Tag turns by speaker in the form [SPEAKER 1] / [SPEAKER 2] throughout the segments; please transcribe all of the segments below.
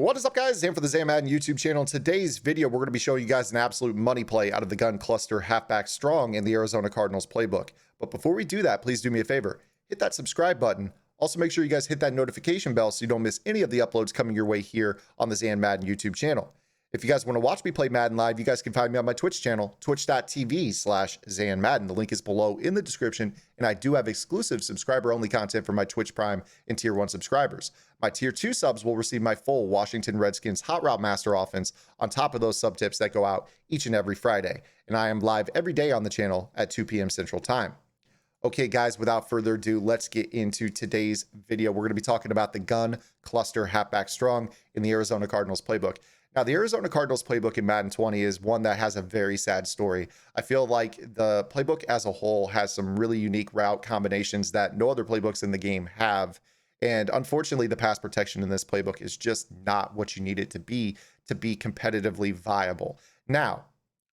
[SPEAKER 1] What is up, guys? Zan for the Madden YouTube channel. In today's video, we're going to be showing you guys an absolute money play out of the gun cluster halfback strong in the Arizona Cardinals playbook. But before we do that, please do me a favor. Hit that subscribe button. Also, make sure you guys hit that notification bell so you don't miss any of the uploads coming your way here on the Zan Madden YouTube channel. If you guys want to watch me play Madden live, you guys can find me on my Twitch channel, twitch.tv/ZanMadden. The link is below in the description, and I do have exclusive subscriber-only content for my Twitch Prime and Tier 1 subscribers. My Tier 2 subs will receive my full Washington Redskins Hot Route Master offense on top of those sub tips that go out each and every Friday. And I am live every day on the channel at 2 p.m. Central Time. Okay, guys, without further ado, let's get into today's video. We're going to be talking about the gun cluster halfback strong in the Arizona Cardinals playbook. Now, the Arizona Cardinals playbook in Madden 20 is one that has a very sad story. I feel like the playbook as a whole has some really unique route combinations that no other playbooks in the game have. And unfortunately, the pass protection in this playbook is just not what you need it to be competitively viable. Now,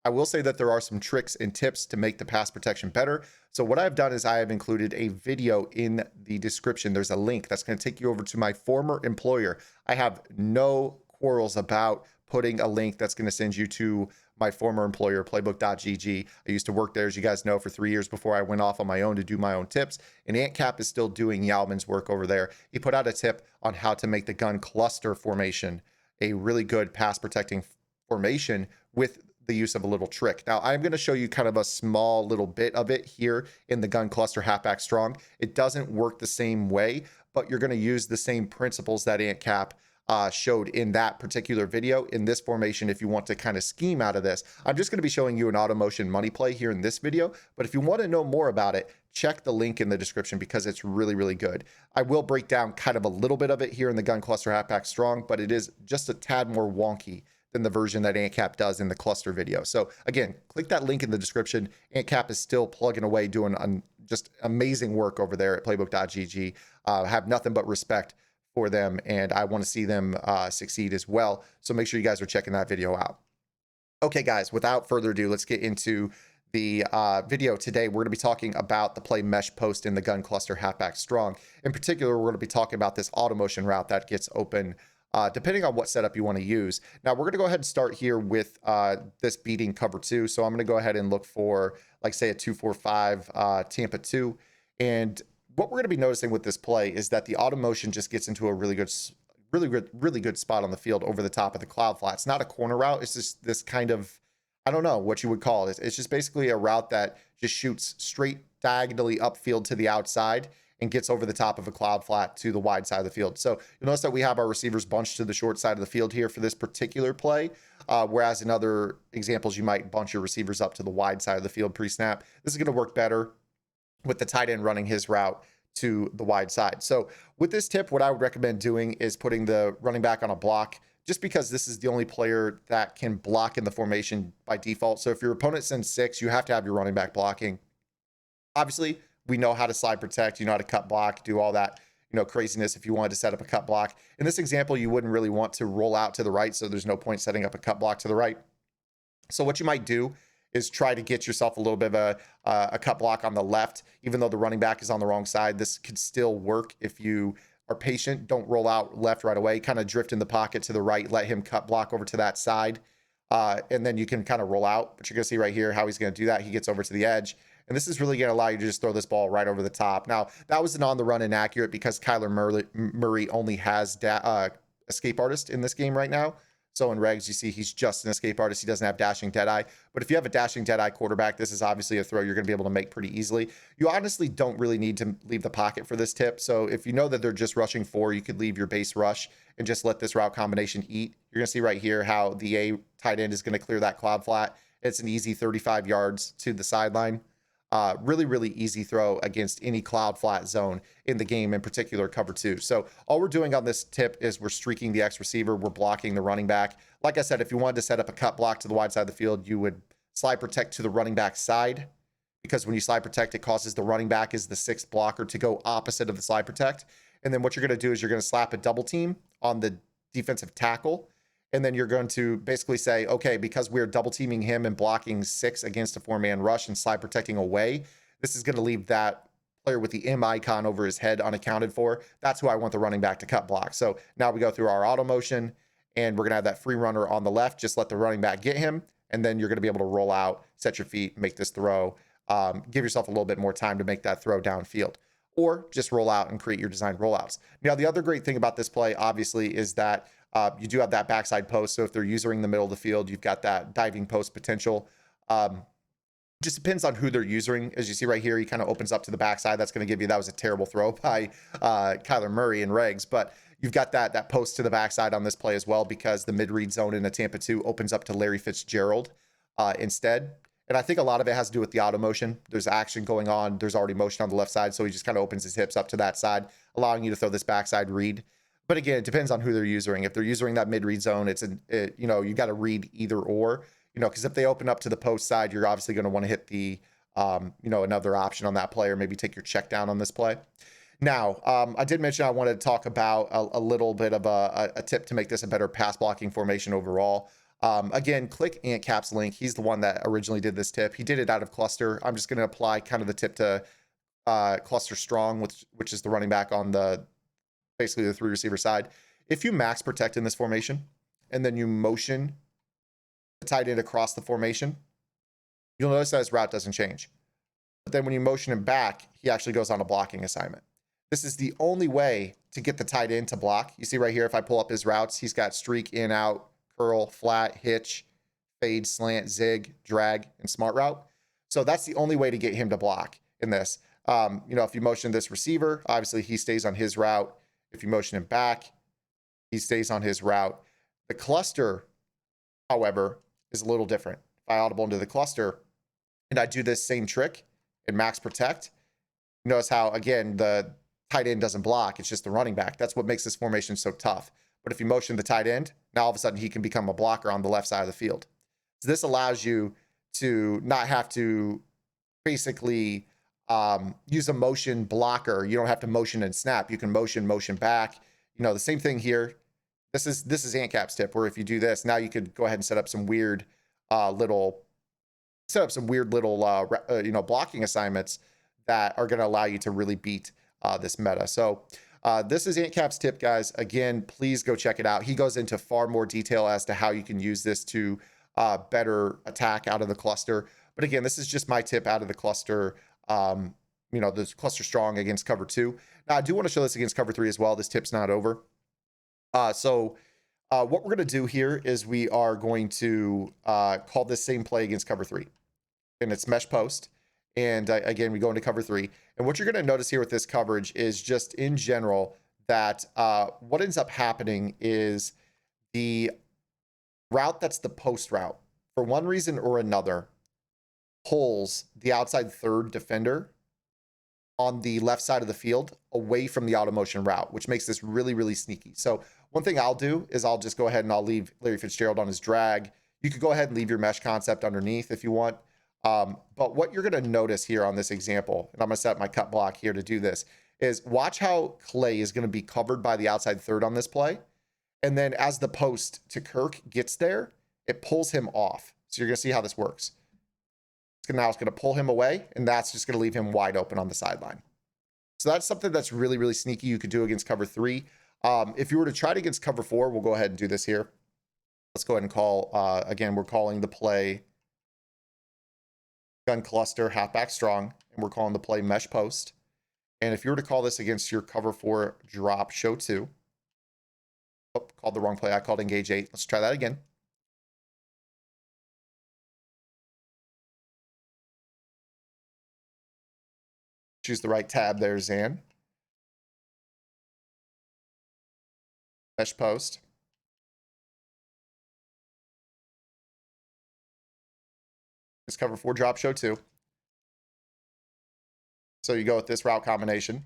[SPEAKER 1] I will say that there are some tricks and tips to make the pass protection better. So what I've done is I have included a video in the description. There's a link that's going to take you over to my former employer. I have no quarrels about putting a link that's going to send you to my former employer, playbook.gg. I used to work there, as you guys know, for 3 years before I went off on my own to do my own tips. And Ant Cap is still doing Yalman's work over there. He put out a tip on how to make the gun cluster formation a really good pass protecting formation with the use of a little trick. Now, I'm going to show you kind of a small little bit of it here in the gun cluster halfback strong. It doesn't work the same way, but you're going to use the same principles that Ant Cap showed in that particular video in this formation if you want to kind of scheme out of this. I'm just going to be showing you an auto motion money play here in this video, but if you want to know more about it, check the link in the description because it's really, really good. I will break down kind of a little bit of it here in the gun cluster halfback strong, but it is just a tad more wonky than the version that AntCap does in the cluster video. So again, click that link in the description. AntCap is still plugging away, doing just amazing work over there at playbook.gg. Have nothing but respect for them, and I want to see them succeed as well. So make sure you guys are checking that video out. Okay, guys, without further ado, let's get into the video today. We're going to be talking about the play mesh post in the gun cluster halfback strong. In particular, we're going to be talking about this auto motion route that gets open depending on what setup you want to use. Now, we're going to go ahead and start here with this beating cover 2. So I'm going to go ahead and look for, like, say, a 2-4-5 Tampa 2. And what we're going to be noticing with this play is that the auto motion just gets into a really good spot on the field over the top of the cloud flat. It's not a corner route. It's just this kind of, I don't know what you would call it. It's just basically a route that just shoots straight diagonally upfield to the outside and gets over the top of a cloud flat to the wide side of the field. So you'll notice that we have our receivers bunched to the short side of the field here for this particular play, whereas in other examples, you might bunch your receivers up to the wide side of the field pre-snap. This is going to work better with the tight end running his route to the wide side. So with this tip, what I would recommend doing is putting the running back on a block, just because this is the only player that can block in the formation by default. So if your opponent sends 6, you have to have your running back blocking. Obviously, we know how to slide protect, you know how to cut block, do all that, craziness if you wanted to set up a cut block. In this example, you wouldn't really want to roll out to the right, so there's no point setting up a cut block to the right. So what you might do is try to get yourself a little bit of a cut block on the left. Even though the running back is on the wrong side, this could still work if you are patient. Don't roll out left right away. Kind of drift in the pocket to the right. Let him cut block over to that side. And then you can kind of roll out. But you're going to see right here how he's going to do that. He gets over to the edge. And this is really going to allow you to just throw this ball right over the top. Now, that was an on-the-run inaccurate because Kyler Murray only has escape artist in this game right now. So in regs, you see he's just an escape artist. He doesn't have dashing deadeye. But if you have a dashing deadeye quarterback, this is obviously a throw you're going to be able to make pretty easily. You honestly don't really need to leave the pocket for this tip. So if you know that they're just rushing 4, you could leave your base rush and just let this route combination eat. You're going to see right here how the A tight end is going to clear that cloud flat. It's an easy 35 yards to the sideline. Really, really easy throw against any cloud flat zone in the game, in particular cover 2. So all we're doing on this tip is we're streaking the X receiver. We're blocking the running back. Like I said, if you wanted to set up a cut block to the wide side of the field, you would slide protect to the running back side, because when you slide protect, it causes the running back as the 6th blocker to go opposite of the slide protect. And then what you're going to do is you're going to slap a double team on the defensive tackle. And then you're going to basically say, okay, because we're double teaming him and blocking 6 against a 4-man rush and slide protecting away, this is going to leave that player with the M icon over his head unaccounted for. That's who I want the running back to cut block. So now we go through our auto motion, and we're going to have that free runner on the left. Just let the running back get him, and then you're going to be able to roll out, set your feet, make this throw. Give yourself a little bit more time to make that throw downfield, or just roll out and create your designed rollouts. Now, the other great thing about this play, obviously, is that you do have that backside post. So if they're using the middle of the field, you've got that diving post potential. Just depends on who they're using. As you see right here, he kind of opens up to the backside. That's going to give you, that was a terrible throw by Kyler Murray and Regs, but you've got that post to the backside on this play as well, because the mid-read zone in a Tampa 2 opens up to Larry Fitzgerald instead. And I think a lot of it has to do with the auto motion. There's action going on. There's already motion on the left side. So he just kind of opens his hips up to that side, allowing you to throw this backside read. But again, it depends on who they're using. If they're using that mid-read zone, you got to read either or, because if they open up to the post side, you're obviously going to want to hit the, another option on that play, or maybe take your check down on this play. Now, I did mention I wanted to talk about a little bit of a tip to make this a better pass blocking formation overall. Again, click AntCap's link. He's the one that originally did this tip. He did it out of cluster. I'm just going to apply kind of the tip to cluster strong, which is the running back on basically the 3 receiver side. If you max protect in this formation, and then you motion the tight end across the formation, you'll notice that his route doesn't change. But then when you motion him back, he actually goes on a blocking assignment. This is the only way to get the tight end to block. You see right here, if I pull up his routes, he's got streak, in, out, curl, flat, hitch, fade, slant, zig, drag, and smart route. So that's the only way to get him to block in this. If you motion this receiver, obviously he stays on his route. If you motion him back, he stays on his route. The cluster, however, is a little different. If I audible into the cluster and I do this same trick and max protect, notice how, again, the tight end doesn't block. It's just the running back. That's what makes this formation so tough. But if you motion the tight end, now all of a sudden he can become a blocker on the left side of the field. So this allows you to not have to basically use a motion blocker. You don't have to motion and snap. You can motion back. The same thing here. This is AntCap's tip, where if you do this, now you could go ahead and set up some weird little blocking assignments that are going to allow you to really beat this meta. So this is AntCap's tip, guys. Again, please go check it out. He goes into far more detail as to how you can use this to better attack out of the cluster. But again, this is just my tip out of the cluster. The cluster strong against cover 2. Now, I do want to show this against cover 3 as well. This tip's not over. So what we're going to do here is we are going to call this same play against cover 3. And it's mesh post. And again, we go into cover 3. And what you're going to notice here with this coverage is just in general that what ends up happening is the route that's the post route, for one reason or another, pulls the outside third defender on the left side of the field away from the auto motion route, which makes this really, really sneaky. So one thing I'll do is I'll just go ahead and I'll leave Larry Fitzgerald on his drag. You could go ahead and leave your mesh concept underneath if you want. But what you're going to notice here on this example, and I'm going to set up my cut block here to do this, is watch how Clay is going to be covered by the outside third on this play. And then as the post to Kirk gets there, it pulls him off. So you're going to see how this works. Now it's going to pull him away, and that's just going to leave him wide open on the sideline. So that's something that's really, really sneaky you could do against cover 3. If you were to try it against cover 4, we'll go ahead and do this here. Let's go ahead and call, again, we're calling the play gun cluster halfback strong, and we're calling the play mesh post. And if you were to call this against your cover 4 drop show 2, oh, called the wrong play. I called engage 8. Let's try that again. Choose the right tab there, Zan. Mesh post. Just cover 4 drop show 2. So you go with this route combination.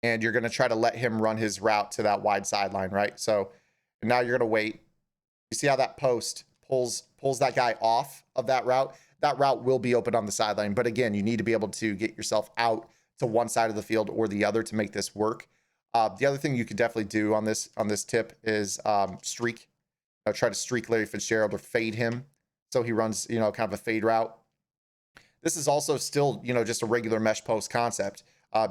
[SPEAKER 1] And you're going to try to let him run his route to that wide sideline, right? So now you're going to wait. You see how that post pulls that guy off of that route? That route will be open on the sideline. But again, you need to be able to get yourself out to one side of the field or the other to make this work. The other thing you could definitely do on this tip is streak. Try to streak Larry Fitzgerald or fade him. So he runs, kind of a fade route. This is also still, just a regular mesh post concept.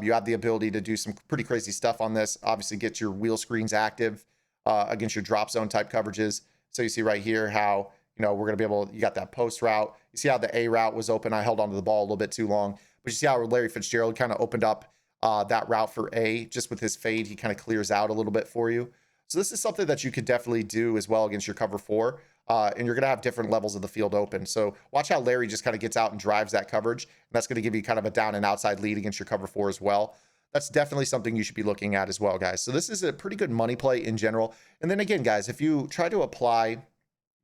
[SPEAKER 1] You have the ability to do some pretty crazy stuff on this. Obviously, get your wheel screens active against your drop zone type coverages. So you see right here how, you know, we're going to be able, you got that post route. You see how the A route was open. I held onto the ball a little bit too long. But you see how Larry Fitzgerald kind of opened up that route for A just with his fade. He kind of clears out a little bit for you. So this is something that you could definitely do as well against your cover four. And you're going to have different levels of the field open. So watch how Larry just kind of gets out and drives that coverage. And that's going to give you kind of a down and outside lead against your cover four as well. That's definitely something you should be looking at as well, guys. So this is a pretty good money play in general. And then again, guys, if you try to apply,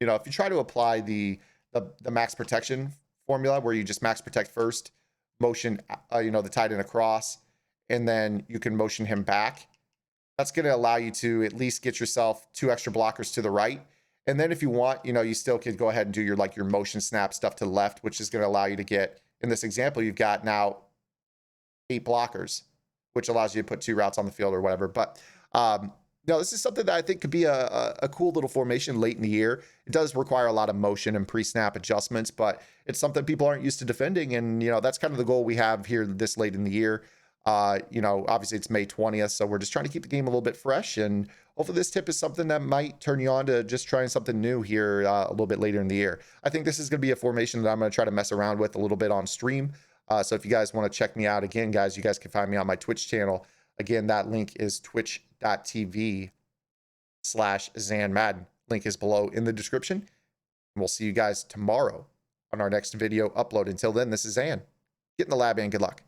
[SPEAKER 1] you know, if you try to apply the max protection formula where you just max protect first, motion, you know, the tight end across, and then you can motion him back. That's going to allow you to at least get yourself 2 extra blockers to the right. And then if you want, you know, you still could go ahead and do your like your motion snap stuff to the left, which is going to allow you to get, in this example, you've got now 8 blockers, which allows you to put 2 routes on the field or whatever. But no, this is something that I think could be a cool little formation late in the year. It does require a lot of motion and pre-snap adjustments, but it's something people aren't used to defending. And, you know, that's kind of the goal we have here this late in the year. You know, obviously it's May 20th, so we're just trying to keep the game a little bit fresh. And hopefully this tip is something that might turn you on to just trying something new here a little bit later in the year. I think this is going to be a formation that I'm going to try to mess around with a little bit on stream. So if you guys want to check me out again, guys, you guys can find me on my Twitch channel. Again, that link is twitch.tv/ZanMadden. Link is below in the description. And we'll see you guys tomorrow on our next video upload. Until then, this is Zan. Get in the lab and good luck.